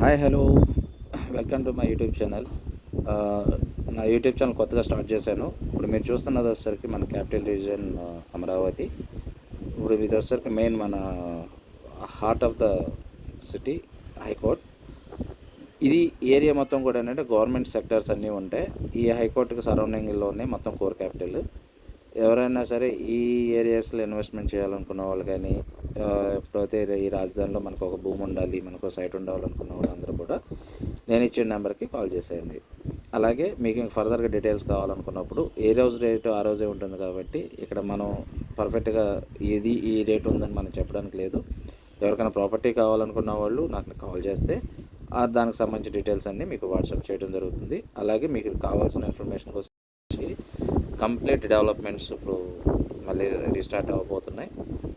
Hi hello welcome to my YouTube channel. నా YouTube channel కొత్తగా start చేశాను. ఇప్పుడు మీరు చూస్తున్నది వచ్చేసరికి మన క్యాపిటల్ రీజియన్ అమరావతి. ఇప్పుడు ఇది వచ్చేసరికి మెయిన్ మన heart of the city high court. ఇది ఏరియా మొత్తం కూడా ఏంటంటే గవర్నమెంట్ సెక్టర్స్ అన్నీ ఉంటాయి. ఈ హైకోర్టుకి సరౌండింగ్లోనే మొత్తం కోర్ క్యాపిటల్. ఎవరైనా సరే ఈ ఏరియాస్లో ఇన్వెస్ట్మెంట్ చేయాలనుకున్న వాళ్ళు కానీ, ఎప్పుడైతే ఈ రాజధానిలో మనకు ఒక భూమి ఉండాలి, మనకు సైట్ ఉండాలనుకున్న వాళ్ళందరూ కూడా నేను ఇచ్చిన నెంబర్కి కాల్ చేసేయండి. అలాగే మీకు ఇంక ఫర్దర్గా డీటెయిల్స్ కావాలనుకున్నప్పుడు ఏ రోజు రేటు ఆ రోజే ఉంటుంది కాబట్టి ఇక్కడ మనం పర్ఫెక్ట్గా ఈ రేటు ఉందని మనం చెప్పడానికి లేదు. ఎవరికైనా ప్రాపర్టీ కావాలనుకున్న వాళ్ళు నాకు కాల్ చేస్తే దానికి సంబంధించిన డీటెయిల్స్ అన్నీ మీకు వాట్సాప్ చేయడం జరుగుతుంది. అలాగే మీకు కావాల్సిన ఇన్ఫర్మేషన్ కోసం కంప్లీట్ డెవలప్మెంట్స్ ఇప్పుడు మళ్ళీ రీస్టార్ట్ అవ్వబోతున్నాయి.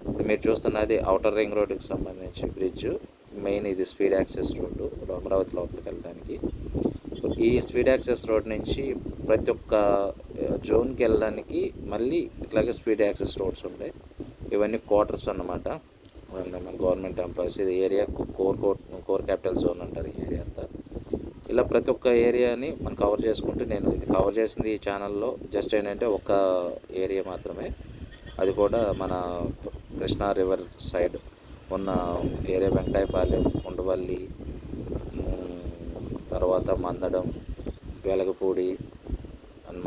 ఇప్పుడు మీరు చూస్తున్నది ఔటర్ రింగ్ రోడ్డుకి సంబంధించి బ్రిడ్జ్. మెయిన్ ఇది స్పీడ్ యాక్సెస్ రోడ్డు అమరావతి లోపలికి వెళ్ళడానికి. ఈ స్పీడ్ యాక్సెస్ రోడ్ నుంచి ప్రతి ఒక్క జోన్కి వెళ్ళడానికి మళ్ళీ ఇట్లాగే స్పీడ్ యాక్సెస్ రోడ్స్ ఉంటాయి. ఇవన్నీ క్వార్టర్స్ అన్నమాట, మన గవర్నమెంట్ ఎంప్లాయీస్. ఇది ఏరియా కోర్ క్యాపిటల్ జోన్ అంటారు ఈ ఏరియా అంతా. ఇలా ప్రతి ఒక్క ఏరియాని మనం కవర్ చేసుకుంటూ, నేను ఇది కవర్ చేసింది ఈ ఛానల్లో జస్ట్ ఏంటంటే ఒక ఏరియా మాత్రమే. అది కూడా మన కృష్ణా రివర్ సైడ్ ఉన్న ఏరియా. వెంకటాయపాలెం, ఉండవల్లి, తర్వాత మందడం, వెలగపూడి,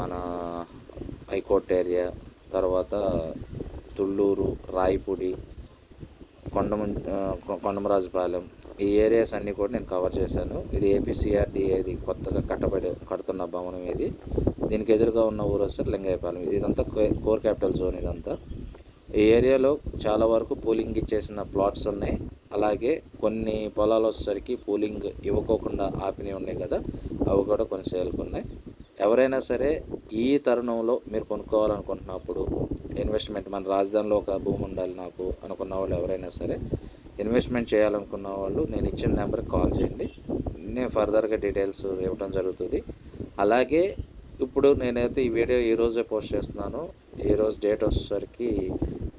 మన హైకోర్ట్ ఏరియా, తర్వాత తుళ్ళూరు, రాయపూడి, కొండమరాజుపాలెం, ఈ ఏరియాస్ అన్నీ కూడా నేను కవర్ చేశాను. ఇది ఏపీసీఆర్డీఏ, ఇది కొత్తగా కడుతున్న భవనం. ఇది దీనికి ఎదురుగా ఉన్న ఊరు వస్తే లింగయ్యపాలెం. ఇదంతా కోర్ క్యాపిటల్ జోన్. ఇదంతా ఈ ఏరియాలో చాలా వరకు పూలింగ్ ఇచ్చేసిన ప్లాట్స్ ఉన్నాయి. అలాగే కొన్ని పొలాలు వచ్చేసరికి పూలింగ్ ఇవ్వకోకుండా ఆపినవి ఉన్నాయి కదా, అవి కూడా కొన్ని సేల్కి ఉన్నాయి. ఎవరైనా సరే ఈ తరుణంలో మీరు కొనుక్కోవాలనుకుంటున్నప్పుడు, ఇన్వెస్ట్మెంట్ మన రాజధానిలో ఒక భూమి ఉండాలి నాకు అనుకున్న వాళ్ళు ఎవరైనా సరే, ఇన్వెస్ట్మెంట్ చేయాలనుకున్న వాళ్ళు నేను ఇచ్చిన నెంబర్కి కాల్ చేయండి. నేను ఫర్దర్గా డీటెయిల్స్ ఇవ్వడం జరుగుతుంది. అలాగే ఇప్పుడు నేనైతే ఈ వీడియో ఈరోజే పోస్ట్ చేస్తున్నాను. ఈరోజు డేట్ వచ్చేసరికి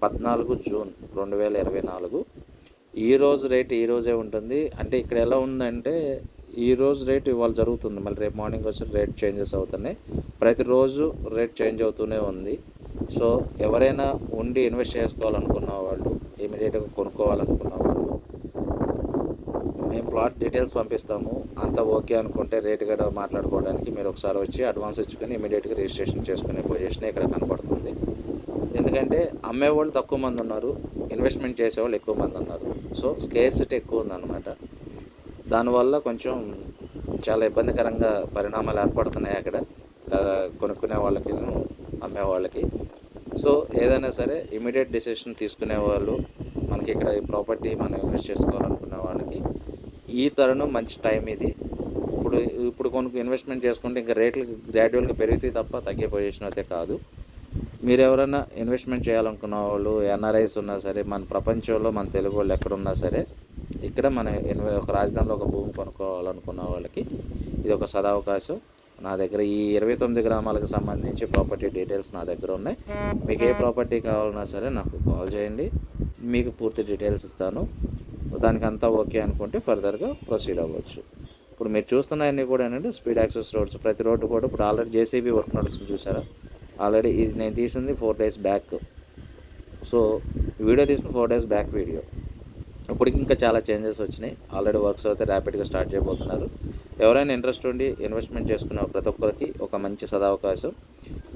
14 జూన్ 2024. ఈరోజు రేట్ ఈరోజే ఉంటుంది. అంటే ఇక్కడ ఎలా ఉందంటే ఈరోజు రేట్ ఇవాళ జరుగుతుంది, మళ్ళీ రేపు మార్నింగ్ వచ్చి రేట్ చేంజెస్ అవుతున్నాయి. ప్రతిరోజు రేట్ చేంజ్ అవుతూనే ఉంది. సో ఎవరైనా ఉండి ఇన్వెస్ట్ చేసుకోవాలనుకున్న వాళ్ళు, ఇమీడియట్గా కొనుక్కోవాలనుకున్న వాళ్ళు, మేము ప్లాట్ డీటెయిల్స్ పంపిస్తాము. అంతా ఓకే అనుకుంటే రేటు కూడా మాట్లాడుకోవడానికి మీరు ఒకసారి వచ్చి అడ్వాన్స్ ఇచ్చుకొని ఇమీడియట్గా రిజిస్ట్రేషన్ చేసుకునే పొజిషన్ ఇక్కడ కనపడుతుంది. ఎందుకంటే అమ్మేవాళ్ళు తక్కువ మంది ఉన్నారు, ఇన్వెస్ట్మెంట్ చేసేవాళ్ళు ఎక్కువ మంది ఉన్నారు. సో స్కేర్సిటీ ఎక్కువ ఉందన్నమాట. దానివల్ల కొంచెం చాలా ఇబ్బందికరంగా పరిణామాలు ఏర్పడుతున్నాయి అక్కడ కొనుక్కునే వాళ్ళకి, అమ్మే వాళ్ళకి. సో ఏదైనా సరే ఇమీడియట్ డెసిషన్ తీసుకునే వాళ్ళు, మనకి ఇక్కడ ఈ ప్రాపర్టీ మనం ఇన్వెస్ట్ చేసుకోవాలనుకునే వాళ్ళకి ఈ తరుణం మంచి టైం ఇది. ఇప్పుడు ఇన్వెస్ట్మెంట్ చేసుకుంటే ఇంకా రేట్లు గ్రాడ్యువల్గా పెరుగుతాయి తప్ప తగ్గే పొజిషన్ అయితే కాదు. మీరు ఎవరైనా ఇన్వెస్ట్మెంట్ చేయాలనుకున్న వాళ్ళు, ఎన్ఆర్ఐస్ ఉన్నా సరే, మన ప్రపంచంలో మన తెలుగు వాళ్ళు ఎక్కడున్నా సరే, ఇక్కడ మన ఒక రాజధానిలో ఒక భూమి కొనుక్కోవాలనుకున్న వాళ్ళకి ఇది ఒక సదావకాశం. నా దగ్గర ఈ 29 గ్రామాలకు సంబంధించి ప్రాపర్టీ డీటెయిల్స్ నా దగ్గర ఉన్నాయి. మీకు ఏ ప్రాపర్టీ కావాలన్నా సరే నాకు కాల్ చేయండి, మీకు పూర్తి డీటెయిల్స్ ఇస్తాను. దానికి అంతా ఓకే అనుకుంటే ఫర్దర్గా ప్రొసీడ్ అవ్వచ్చు. ఇప్పుడు మీరు చూస్తున్నవన్నీ కూడా ఏంటంటే స్పీడ్ యాక్సెస్ రోడ్స్. ప్రతి రోడ్డు కూడా ఇప్పుడు ఆల్రెడీ జేసీబీ వర్క్ నడుస్తుంది, చూసారా? ఆల్రెడీ ఇది నేను తీసింది 4 days బ్యాక్. సో వీడియో తీసిన 4 days బ్యాక్ వీడియో. ఇప్పటికి ఇంకా చాలా చేంజెస్ వచ్చినాయి. ఆల్రెడీ వర్క్స్ అయితే ర్యాపిడ్గా స్టార్ట్ చేయబోతున్నారు. ఎవరైనా ఇంట్రెస్ట్ ఉండి ఇన్వెస్ట్మెంట్ చేసుకున్న ప్రతి ఒక్కరికి ఒక మంచి సదావకాశం.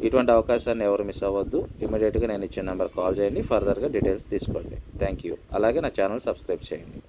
ఇటువంటి అవకాశాన్ని ఎవరు మిస్ అవ్వద్దు. ఇమీడియట్గా నేను ఇచ్చిన నెంబర్ కాల్ చేయండి, ఫర్దర్గా డీటెయిల్స్ తీసుకోండి. Thank you. అలాగే నా ఛానల్ సబ్స్క్రైబ్ చేయండి.